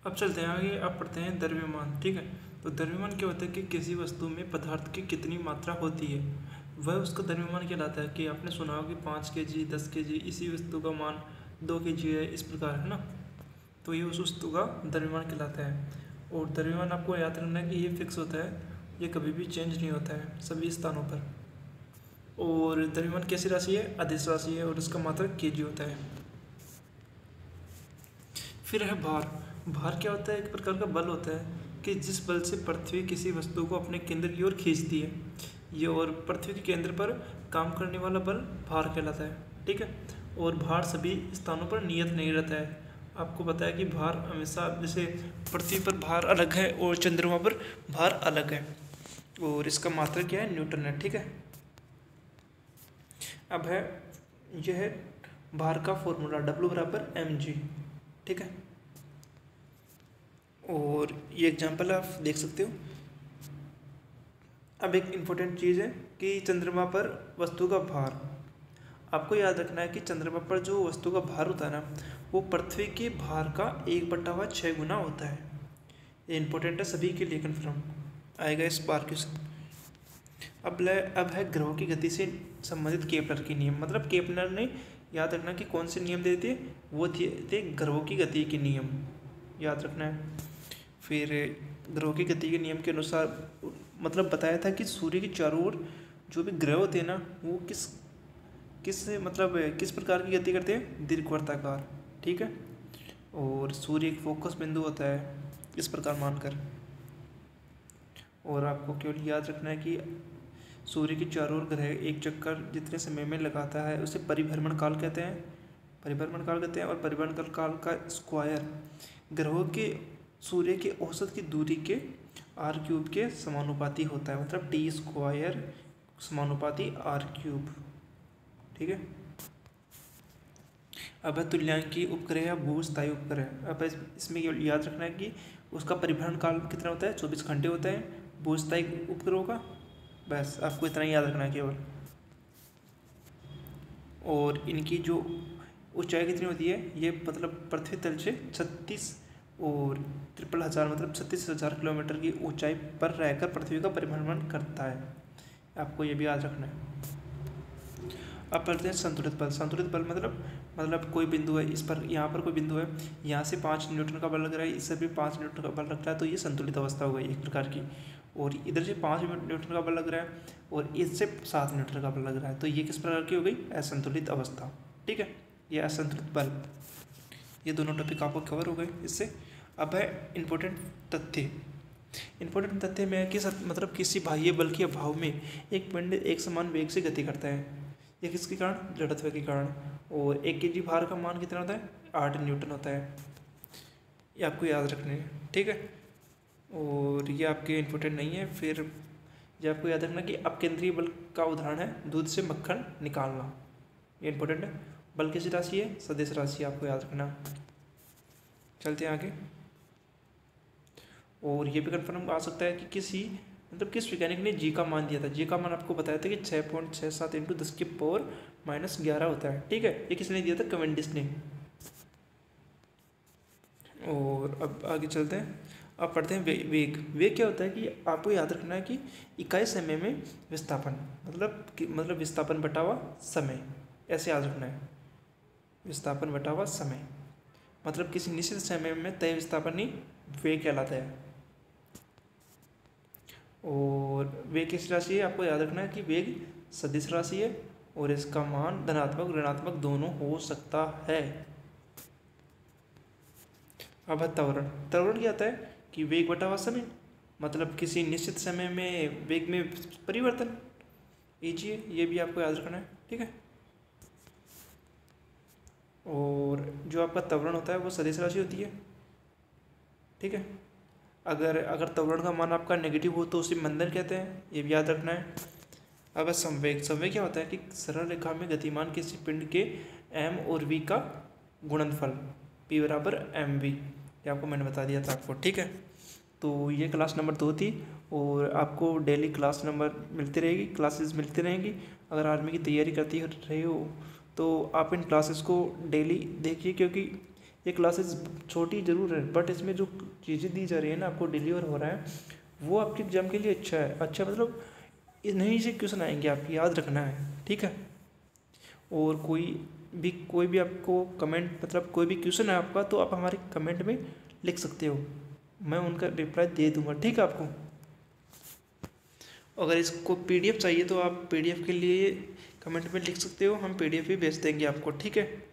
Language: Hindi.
अब चलते हैं आगे। अब पढ़ते हैं द्रव्यमान। ठीक है, तो द्रव्यमान क्या होता है कि किसी वस्तु में पदार्थ की कितनी मात्रा होती है वह उसका द्रव्यमान कहलाता है। कि आपने सुना हो कि 5 kg 10 kg इसी वस्तु का मान 2 kg है, इस प्रकार है ना। तो ये उस वस्तु का द्रव्यमान कहलाता है। और द्रव्यमान आपको याद रखना है कि ये फिक्स होता है, ये कभी भी चेंज नहीं होता है सभी स्थानों पर। और द्रव्यमान कैसी राशि है? अदिश राशि है और इसका मात्रक केजी होता है। फिर है भार। भार क्या होता है? एक प्रकार का बल होता है कि जिस बल से पृथ्वी किसी वस्तु को अपने केंद्र की ओर खींचती है। ये और पृथ्वी के केंद्र पर काम करने वाला बल भार कहलाता है। ठीक है, और भार सभी स्थानों पर नियत नहीं रहता है। आपको पता है कि भार हमेशा, जैसे पृथ्वी पर भार अलग है और चंद्रमा पर भार अलग है, और इसका मात्रक क्या है? न्यूटन है। ठीक है, अब है यह है भार का फॉर्मूला W = mg। ठीक है, और ये एग्जांपल आप देख सकते हो। अब एक इम्पोर्टेंट चीज़ है कि चंद्रमा पर वस्तु का भार। आपको याद रखना है कि चंद्रमा पर जो वस्तु का भार होता है ना, वो पृथ्वी के भार का 1/6 गुना होता है। ये इम्पोर्टेंट है सभी के लिए, कन्फर्म आएगा इस बार क्वेश्चन। अब है ग्रहों की गति से संबंधित केपलर के नियम। मतलब केपलर ने, याद रखना कि कौन से नियम देते, वो थे ग्रहों की गति के नियम, याद रखना है। फिर ग्रहों की गति के नियम के अनुसार मतलब बताया था कि सूर्य के चारों ओर जो भी ग्रह होते हैं ना, वो किस प्रकार की गति करते हैं? दीर्घवृत्ताकार। ठीक है, और सूर्य एक फोकस बिंदु होता है, इस प्रकार मानकर। और आपको केवल याद रखना है कि सूर्य के चारों ओर ग्रह एक चक्कर जितने समय में लगाता है उसे परिभ्रमण काल कहते हैं। और परिभ्रमण काल का स्क्वायर ग्रहों के सूर्य के औसत की दूरी के r³ के समानुपाती होता है। मतलब T² समानुपाती r³। ठीक है, अब है तुल्यांकी उपग्रह या भूस्थायी उपग्रह। अब इसमें याद रखना है कि उसका परिभ्रमण काल कितना होता है? 24 घंटे होता है भूस्थायी उपग्रहों का। बस आपको इतना ही याद रखना है केवल। और इनकी जो ऊंचाई कितनी होती है? ये मतलब पृथ्वी तल से 36 और 3,000 मतलब 36,000 किलोमीटर की ऊंचाई पर रहकर पृथ्वी का परिभ्रमण करता है। आपको ये भी याद रखना है। अब पढ़ते हैं संतुलित बल। संतुलित बल मतलब कोई बिंदु है, इस पर, यहाँ पर कोई बिंदु है, यहाँ से 5 न्यूटन का बल लग रहा है, इससे भी 5 न्यूटन का बल लग रहा है, तो ये संतुलित अवस्था हो गई एक प्रकार की। और इधर से 5 न्यूटन का बल लग रहा है और इससे 7 न्यूटन का बल लग रहा है, तो ये किस प्रकार की हो गई? असंतुलित अवस्था। ठीक है, ये असंतुलित बल। ये दोनों टॉपिक आपको कवर हो गए इससे। अब है इम्पोर्टेंट तथ्य। इम्पोर्टेंट तथ्य में है कि मतलब किसी बाह्य बल के अभाव में एक पिंड एक समान वेग से गति करता है। ये किसके कारण? जड़त्व के कारण। और 1 kg भार का मान कितना होता है? 8 न्यूटन होता है। ये आपको याद रखने है। ठीक है, और ये आपके इम्पोर्टेंट नहीं है। फिर ये आपको याद रखना कि अपकेंद्रीय बल का उदाहरण है दूध से मक्खन निकालना। ये इम्पोर्टेंट है। बल किसी राशि है? सदिश राशि, आपको याद रखना। चलते हैं आगे। और ये भी कन्फर्म आ सकता है कि किस वैज्ञानिक ने जी का मान दिया था। जी का मान आपको बताया था कि 6.67 × 10⁻⁻11 होता है। ठीक है, ये किसने दिया था? कैवेंडिश ने। और अब आगे चलते हैं। अब पढ़ते हैं वेग। वेग क्या होता है कि आपको याद रखना है कि इकाई समय में विस्थापन, मतलब विस्थापन बटा हुआ समय, ऐसे याद रखना है। विस्थापन बटा हुआ समय मतलब किसी निश्चित समय में तय विस्थापन ही वेग कहलाता है। और वेग किस राशि है? आपको याद रखना है कि वेग सदिश राशि है और इसका मान धनात्मक ऋणात्मक दोनों हो सकता है। अब है त्वरण। त्वरण क्या होता है कि वेग बटा हुआ समय, मतलब किसी निश्चित समय में वेग में परिवर्तन। लीजिए, ये भी आपको याद रखना है। ठीक है, और जो आपका त्वरण होता है वो सदिश राशि होती है। ठीक है, अगर त्वरण का मान आपका नेगेटिव हो तो उसे मंदन कहते हैं, ये भी याद रखना है। अब संवेग। संवेग क्या होता है कि सरल रेखा में गतिमान किसी पिंड के m और v का गुणनफल p = mv। ये आपको मैंने बता दिया था आपको। ठीक है, तो ये क्लास नंबर 2 थी और आपको डेली क्लास नंबर मिलती रहेगी, क्लासेस मिलती रहेंगी। अगर आर्मी की तैयारी करती रहे हो तो आप इन क्लासेस को डेली देखिए, क्योंकि ये क्लासेस छोटी ज़रूर है, बट इसमें जो चीज़ें दी जा रही है ना, आपको डिलीवर हो रहा है, वो आपके एग्जाम के लिए अच्छा है। अच्छा मतलब नहीं से क्वेश्चन आएंगे, आपकी याद रखना है, ठीक है। और कोई भी आपको कमेंट मतलब कोई भी क्वेश्चन है आपका, तो आप हमारे कमेंट में लिख सकते हो, मैं उनका रिप्लाई दे दूंगा, ठीक है। आपको अगर इसको पीडीएफ चाहिए तो आप पीडीएफ के लिए कमेंट में लिख सकते हो, हम पीडीएफ भी भेज देंगे आपको, ठीक है।